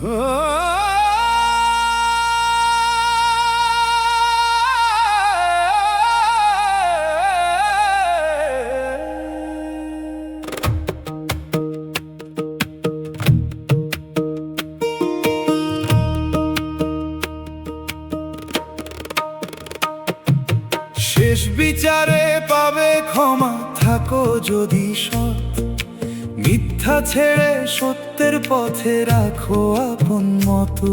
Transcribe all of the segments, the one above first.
শেষ বিচারে পাবে ক্ষমা, থাকো যদি সৎ। মিথ্যা ছেড়ে সত্যের পথে রাখো আপন মতো।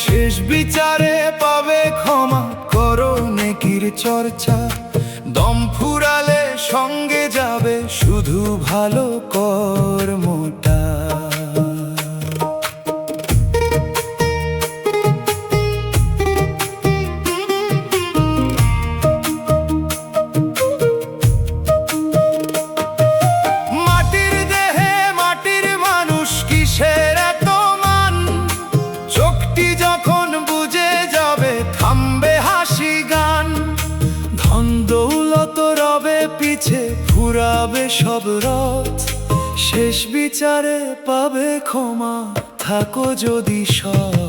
শেষ বিচারে পাবে ক্ষমা, করো নেকির চর্চা। দম ফুরালে সঙ্গে যাবে শুধু ভালো কর্মটা। পিছে ফুরাবে সব রথ, শেষ বিচারে পাবে ক্ষমা, থাকো যদি সৎ।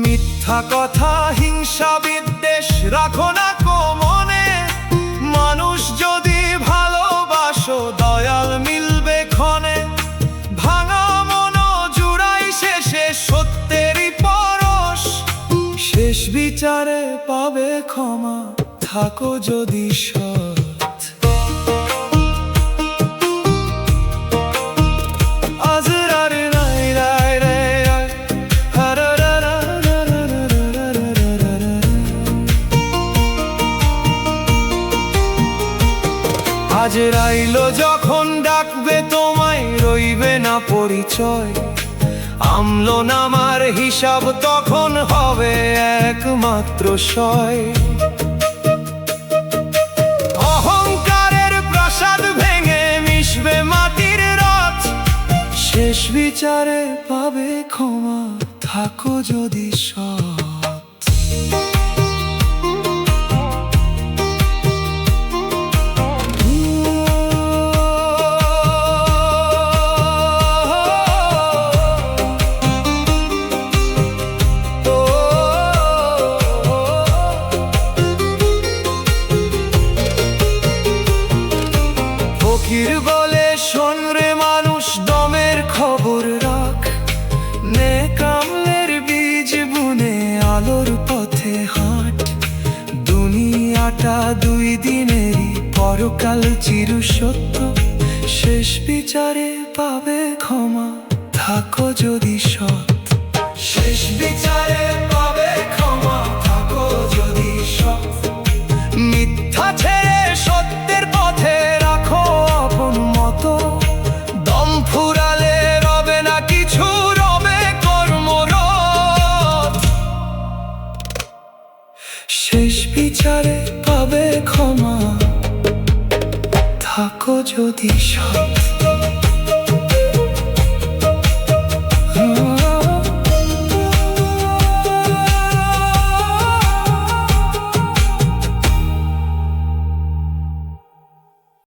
মিথ্যা কথা, হিংসা, বিদ্বেষ রাখো না কো মনে। মানুষ যদি ভালোবাসো দয়াল মিলবে ক্ষণে। ভাঙা মন জুড়াই শেষে সত্যেরই পরশ, শেষ বিচারে পাবে ক্ষমা, থাকো যদি সৎ। আজ রাইলো যখন ডাকবে তোমায়, রইবে না পরিচয়। আমলো নামার হিসাব তখন হবে একমাত্র সয়। অহংকারের প্রাসাদ ভেঙে মিশবে মাটির রথ, শেষ বিচারে পাবে ক্ষমা, থাকো যদি সৎ। ফকির বলে শোন রে মানুষ, দমের খবর রাখ। নেক আমলের বীজ বুনে আলোর পথে হাঁট। দুনিয়াটা দুই দিনেরই, পরকাল চির সত্য। শেষ বিচারে পাবে ক্ষমা, থাকো যদি সৎ। শেষ বিচারে পাবে ক্ষমা, থাকো যদি সৎ। মিথ্যা ছেড়ে সত্যের পথে রাখো আপন মতো। দম ফুরালে রবে না কিছু, রবে কর্মরত। শেষ বিচারে পাবে ক্ষমা, থাকো যদি সৎ।